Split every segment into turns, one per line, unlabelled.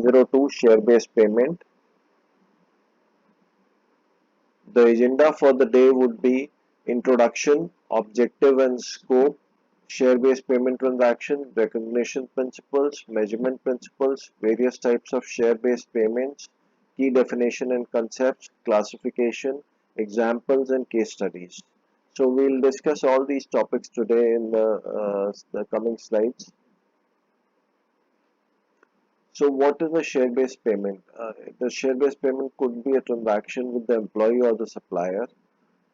102 share-based payment. The agenda for the day would be introduction, objective and scope, share-based payment transaction, recognition principles, measurement principles, various types of share-based payments, key definition and concepts, classification, examples and case studies. So we'll discuss all these topics today in the coming slides. So what is a share-based payment? The share-based payment could be a transaction with the employee or the supplier.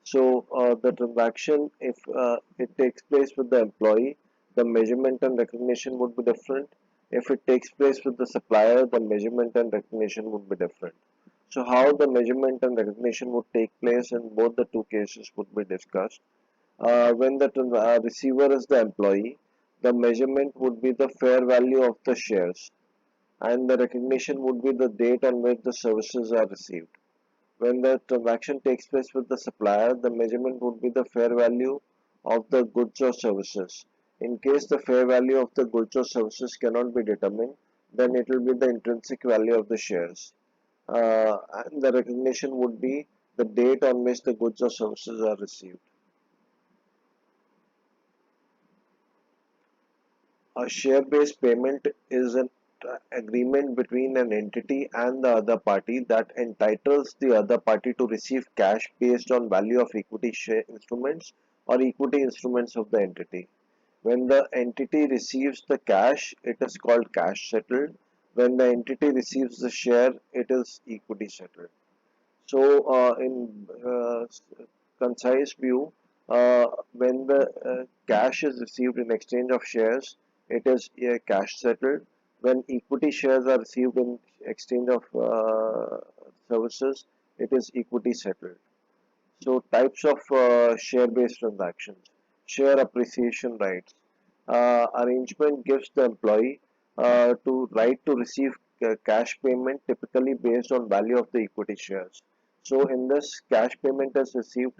So the transaction, if it takes place with the employee, the measurement and recognition would be different. If it takes place with the supplier, the measurement and recognition would be different. So how the measurement and recognition would take place in both the two cases would be discussed. When the receiver is the employee, the measurement would be the fair value of the shares, and the recognition would be the date on which the services are received. When the transaction takes place with the supplier, the measurement would be the fair value of the goods or services. In case the fair value of the goods or services cannot be determined, then it will be the intrinsic value of the shares. And the recognition would be the date on which the goods or services are received. A share-based payment is an agreement between an entity and the other party that entitles the other party to receive cash based on value of equity share instruments or equity instruments of the entity. When the entity receives the cash, it is called cash settled. When the entity receives the share, it is equity settled. So, in concise view, when the cash is received in exchange of shares, it is cash settled. When equity shares are received in exchange of services, it is equity settled. So, types of share-based transactions. Share appreciation rights. Arrangement gives the employee to right to receive cash payment typically based on value of the equity shares. So in this, cash payment is received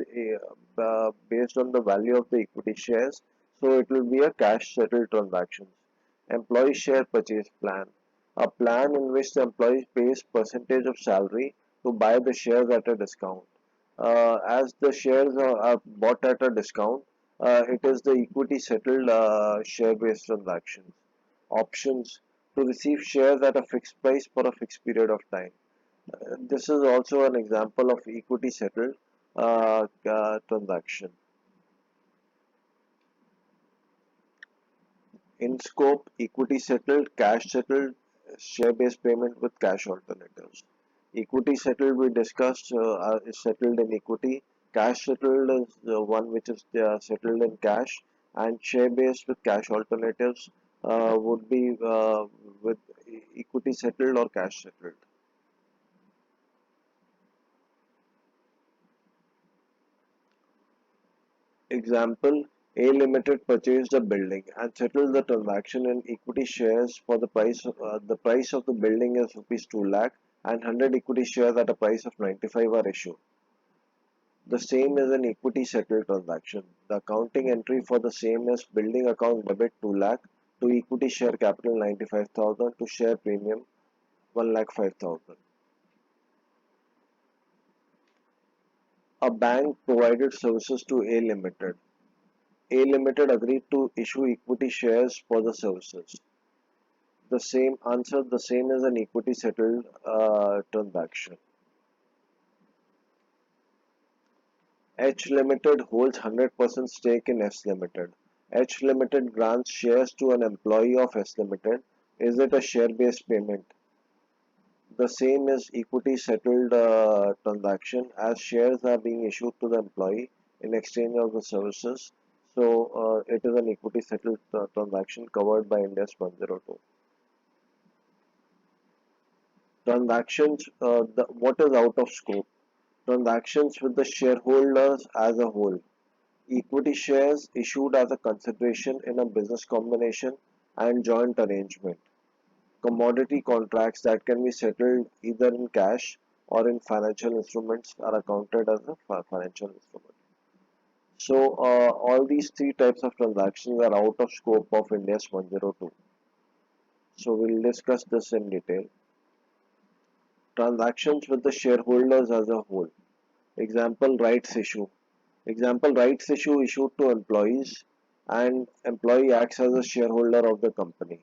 based on the value of the equity shares. So it will be a cash settled transaction. Employee share purchase plan. A plan in which the employee pays percentage of salary to buy the shares at a discount. As the shares are bought at a discount, it is the equity settled share-based transactions. Options to receive shares at a fixed price for a fixed period of time. This is also an example of equity settled transaction. In scope, equity settled, cash settled, share-based payment with cash alternatives. Equity settled we discussed is settled in equity. Cash settled is the one which is settled in cash, and share-based with cash alternatives would be with equity settled or cash settled. Example: A Limited purchased a building and settled the transaction in equity shares for the price of the building is rupees 2 lakh and 100 equity shares at a price of 95 are issued. The same is an equity settled transaction. The accounting entry for the same is building account debit 2 lakh to equity share capital 95,000 to share premium 1 lakh 5,000. A bank provided services to A Limited. A Limited agreed to issue equity shares for the services. The same answer, the same as an equity settled transaction. H Limited holds 100% stake in S Limited. H Limited grants shares to an employee of S Limited. Is it a share-based payment? The same is equity settled transaction as shares are being issued to the employee in exchange of the services. So it is an equity settled transaction covered by Ind-AS 102. Transactions, what is out of scope? Transactions with the shareholders as a whole. Equity shares issued as a consideration in a business combination and joint arrangement. Commodity contracts that can be settled either in cash or in financial instruments are accounted as a financial instrument. So all these three types of transactions are out of scope of Ind-AS 102. So we'll discuss this in detail. Transactions with the shareholders as a whole. Example, rights issue. Example, rights issue issued to employees and employee acts as a shareholder of the company.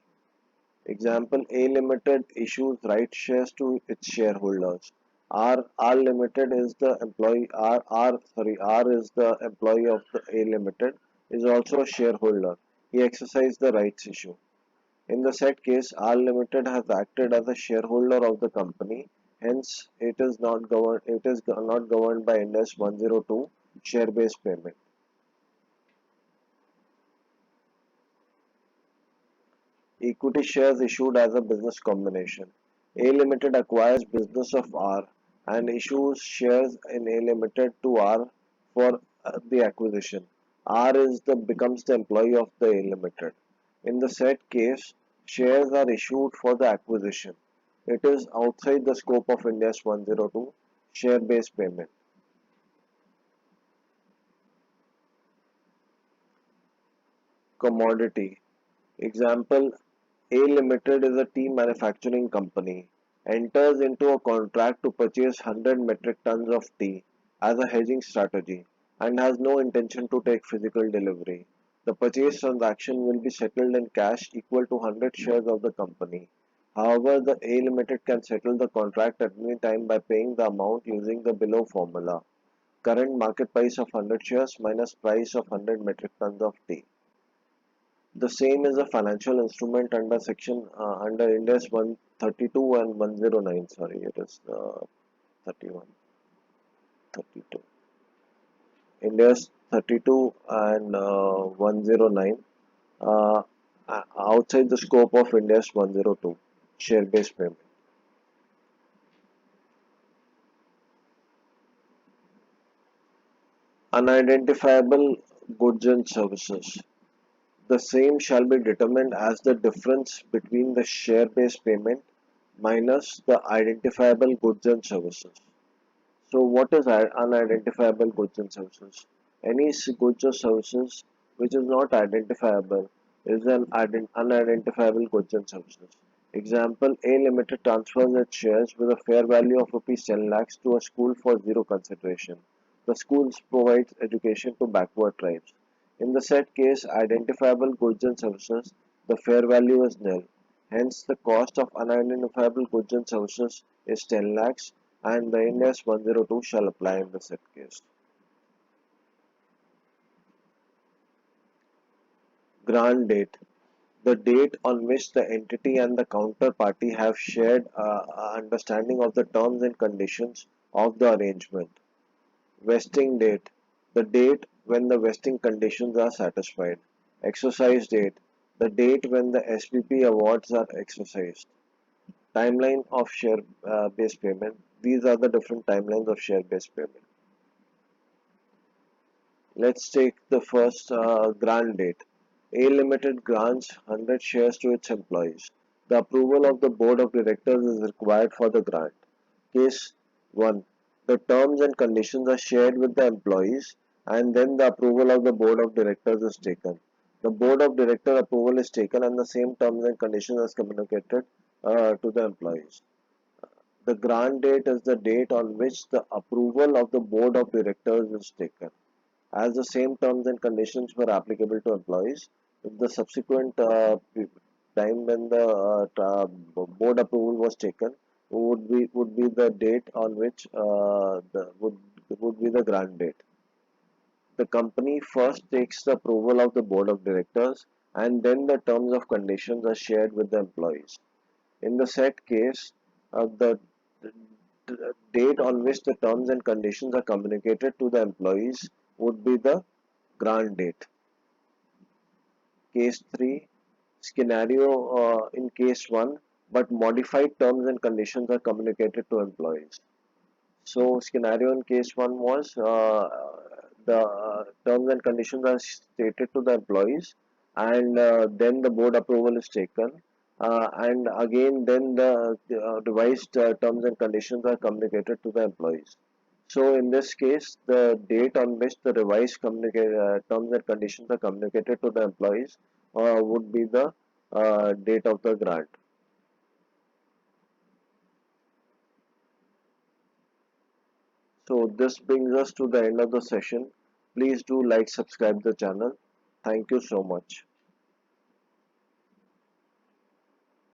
Example, A Limited issues rights shares to its shareholders. R Limited is the employee, R is the employee of the A Limited, is also a shareholder. He exercised the rights issue. In the said case, R Limited has acted as a shareholder of the company, hence it is not governed by Ind-AS 102 share-based payment. Equity shares issued as a business combination. A Limited acquires business of R and issues shares in A Limited to R for the acquisition. Becomes the employee of the A Limited. In the said case, shares are issued for the acquisition. It is outside the scope of Ind-AS 102 share-based payment. Commodity. Example, A Limited is a tea manufacturing company, enters into a contract to purchase 100 metric tons of tea as a hedging strategy and has no intention to take physical delivery. The purchase transaction will be settled in cash equal to 100 shares of the company. However, the A Limited can settle the contract at any time by paying the amount using the below formula. Current market price of 100 shares minus price of 100 metric tons of tea. The same is a financial instrument under section under Ind-AS 132 and 109. Sorry, it is 31, 32. Ind-AS 32 and 109 uh, outside the scope of Ind-AS 102 share-based payment. Unidentifiable goods and services. The same shall be determined as the difference between the share-based payment minus the identifiable goods and services. So what is unidentifiable goods and services? Any goods or services which is not identifiable is an unidentifiable goods and services. Example, A Limited transfers its shares with a fair value of rupees 10 lakhs to a school for zero consideration. The school provides education to backward tribes. In the said case, identifiable goods and services, the fair value is nil. Hence, the cost of unidentifiable goods and services is 10 lakhs and the Ind-AS 102 shall apply in the said case. Grant date. The date on which the entity and the counterparty have shared understanding of the terms and conditions of the arrangement. Vesting date. The date when the vesting conditions are satisfied. Exercise date. The date when the SPP awards are exercised. Timeline of share based payment. These are the different timelines of share based payment. Let's take the first grant date. A Limited grants 100 shares to its employees. The approval of the board of directors is required for the grant. Case 1. The terms and conditions are shared with the employees and then the approval of the board of directors is taken. The board of director approval is taken and the same terms and conditions are communicated to the employees. The grant date is the date on which the approval of the board of directors is taken. As the same terms and conditions were applicable to employees, the subsequent time when the board approval was taken would be the date on which would be the grant date. The company first takes the approval of the board of directors and then the terms of conditions are shared with the employees. In the said case, the date on which the terms and conditions are communicated to the employees would be the grant date. Case 3 scenario in case 1 but modified terms and conditions are communicated to employees. So scenario in case 1 was the terms and conditions are stated to the employees and then the board approval is taken and again then the revised terms and conditions are communicated to the employees. So in this case, the date on which the revised terms and conditions are communicated to the employees would be the date of the grant. So this brings us to the end of the session. Please do like, subscribe the channel. Thank you so much.